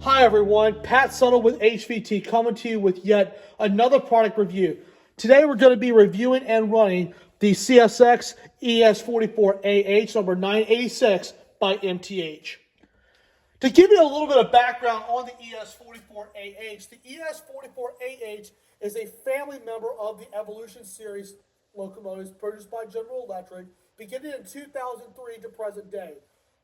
Hi everyone, Pat Suttle with HVT coming to you with yet another product review. Today we're going to be reviewing and running the CSX ES44AH number 986 by MTH. To give you a little bit of background on the ES44AH, the ES44AH is a family member of the Evolution Series locomotives produced by General Electric beginning in 2003 to present day.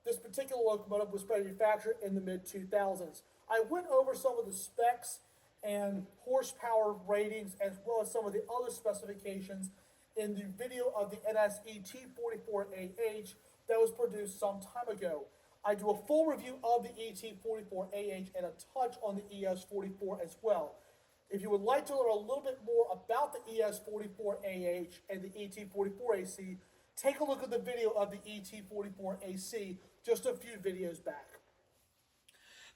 This particular locomotive was manufactured in the mid-2000s. I went over some of the specs and horsepower ratings as well as some of the other specifications in the video of the ET44AH that was produced some time ago. I do a full review of the ET44AH and a touch on the ES44 as well. If you would like to learn a little bit more about the ES44AH and the ET44AC, take a look at the video of the ET44AC just a few videos back.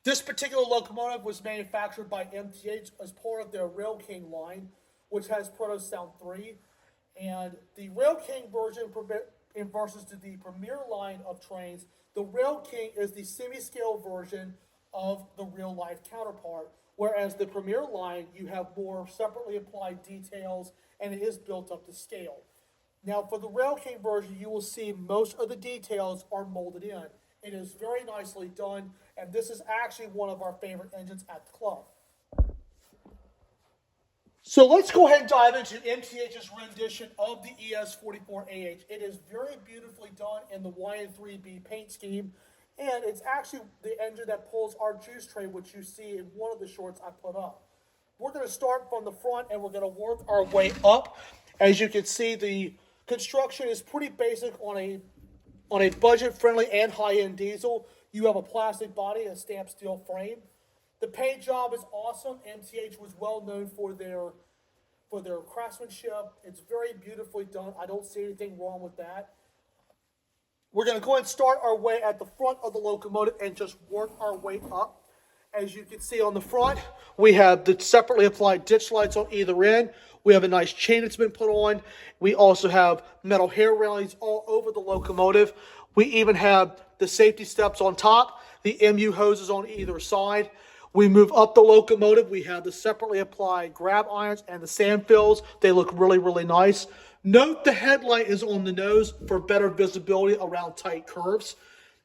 This particular locomotive was manufactured by MTH as part of their Railking line, which has Proto Sound 3. And the Railking version versus the Premier line of trains, the Railking is the semi-scale version of the real-life counterpart, whereas the Premier line, you have more separately applied details and it is built up to scale. Now, for the Railking version, you will see most of the details are molded in. It is very nicely done, and this is actually one of our favorite engines at the club. So let's go ahead and dive into MTH's rendition of the ES44AH. It is very beautifully done in the YN3B paint scheme, and it's actually the engine that pulls our juice train, which you see in one of the shorts I put up. We're going to start from the front, and we're going to work our way up. As you can see, the construction is pretty basic on a budget-friendly and high-end diesel. You have a plastic body and a stamped steel frame. The paint job is awesome. MTH was well known for their craftsmanship. It's very beautifully done. I don't see anything wrong with that. We're going to go ahead and start our way at the front of the locomotive and just work our way up. As you can see on the front, we have the separately applied ditch lights on either end. We have a nice chain that's been put on. We also have metal hair railings all over the locomotive. We even have the safety steps on top, the MU hoses on either side. We move up the locomotive. We have the separately applied grab irons and the sand fills. They look really, really nice. Note the headlight is on the nose for better visibility around tight curves.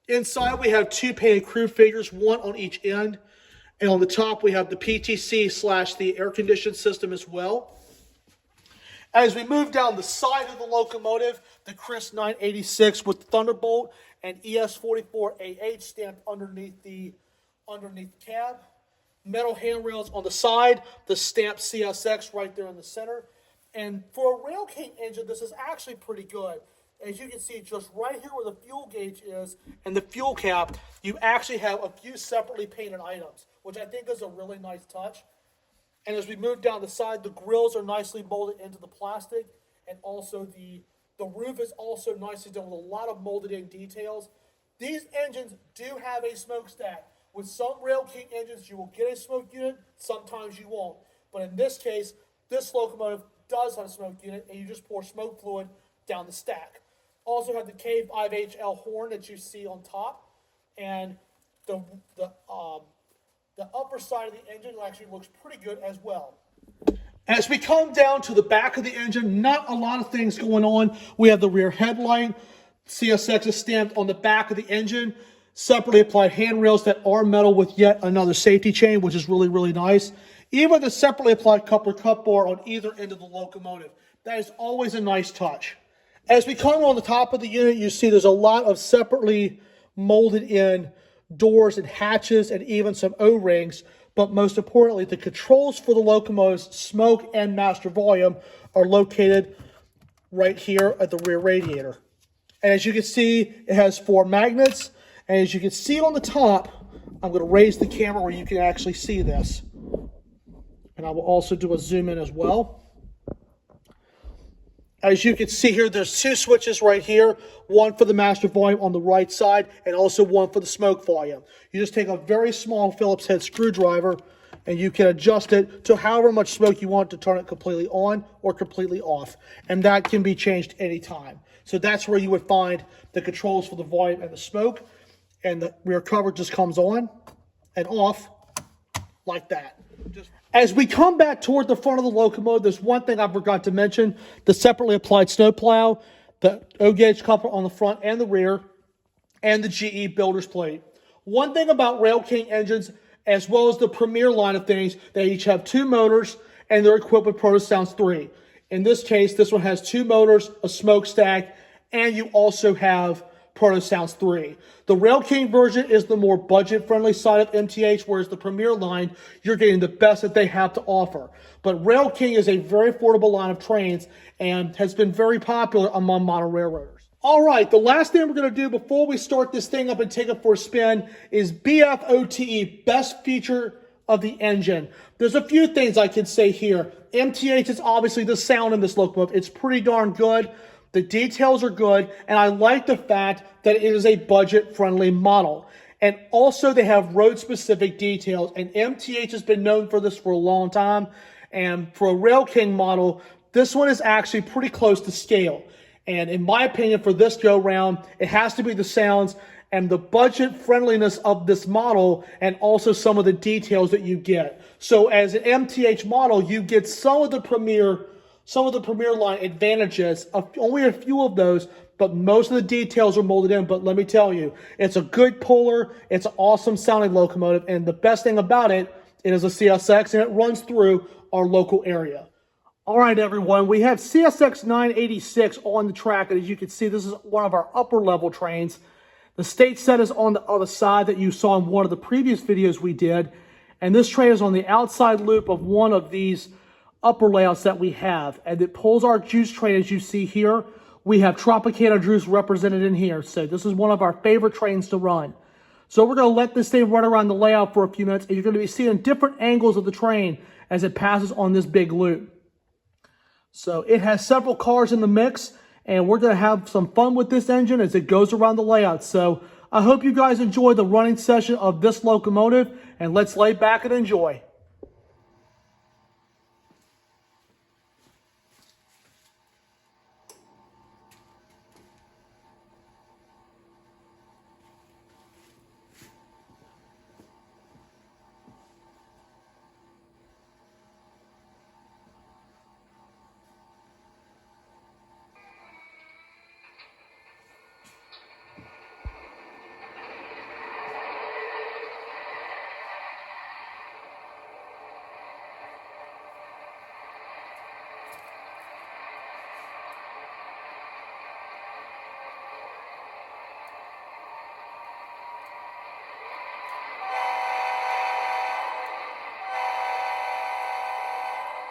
Inside, we have two painted crew figures, one on each end. And on the top, we have the PTC / the air conditioning system as well. As we move down the side of the locomotive, the Chris 986 with the Thunderbolt and ES44AH stamped underneath the cab. Metal handrails on the side, the stamped CSX right there in the center. And for a Railking engine, this is actually pretty good. As you can see, just right here where the fuel gauge is and the fuel cap, you actually have a few separately painted items, which I think is a really nice touch. And as we move down the side, the grills are nicely molded into the plastic, and also the roof is also nicely done with a lot of molded in details. These engines do have a smokestack. With some Railking engines, you will get a smoke unit, sometimes you won't. But in this case, this locomotive does have a smoke unit, and you just pour smoke fluid down the stack. Also have the K5HL horn that you see on top, and the upper side of the engine actually looks pretty good as well. As we come down to the back of the engine, not a lot of things going on. We have the rear headlight. CSX is stamped on the back of the engine. Separately applied handrails that are metal with yet another safety chain, which is really, really nice. Even the separately applied coupler cup bar on either end of the locomotive. That is always a nice touch. As we come on the top of the unit, you see there's a lot of separately molded in doors and hatches and even some O-rings, but most importantly, the controls for the locomotive's smoke and master volume are located right here at the rear radiator. And as you can see, it has 4 magnets, and as you can see on the top, I'm going to raise the camera where you can actually see this. And I will also do a zoom in as well. As you can see here, there's 2 switches right here, one for the master volume on the right side and also one for the smoke volume. You just take a very small Phillips head screwdriver and you can adjust it to however much smoke you want to turn it completely on or completely off. And that can be changed anytime. So that's where you would find the controls for the volume and the smoke. And the rear cover just comes on. and off like that. As we come back toward the front of the locomotive, there's one thing I forgot to mention: the separately applied snowplow, the O-gauge coupler on the front and the rear, and the GE builder's plate. One thing about Railking engines, as well as the Premier line of things, they each have 2 motors and they're equipped with ProtoSounds 3. In this case, this one has 2 motors, a smokestack, and you also have ProtoSounds 3. The Railking version is the more budget-friendly side of MTH, whereas the Premier line, you're getting the best that they have to offer. But Railking is a very affordable line of trains and has been very popular among modern railroaders. All right, the last thing we're going to do before we start this thing up and take it for a spin is BFOTE, best feature of the engine. There's a few things I can say here. MTH is obviously the sound in this locomotive. It's pretty darn good. The details are good, and I like the fact that it is a budget-friendly model. And also they have road-specific details, and MTH has been known for this for a long time. And for a Railking model, this one is actually pretty close to scale. And in my opinion, for this go-round, it has to be the sounds and the budget friendliness of this model, and also some of the details that you get. So as an MTH model, you get some of the Premier line advantages, only a few of those, but most of the details are molded in. But let me tell you, it's a good puller, it's an awesome sounding locomotive, and the best thing about it is a CSX, and it runs through our local area. All right, everyone, we have CSX 986 on the track, and as you can see, this is one of our upper level trains. The state set is on the other side that you saw in one of the previous videos we did, and this train is on the outside loop of one of these upper layouts that we have, and it pulls our juice train. As you see here, we have Tropicana juice represented in here, so this is one of our favorite trains to run. So we're going to let this thing run around the layout for a few minutes, and you're going to be seeing different angles of the train as it passes on this big loop. So it has several cars in the mix, and we're going to have some fun with this engine as it goes around the layout. So I hope you guys enjoy the running session of this locomotive, and let's lay back and enjoy.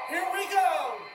Here we go!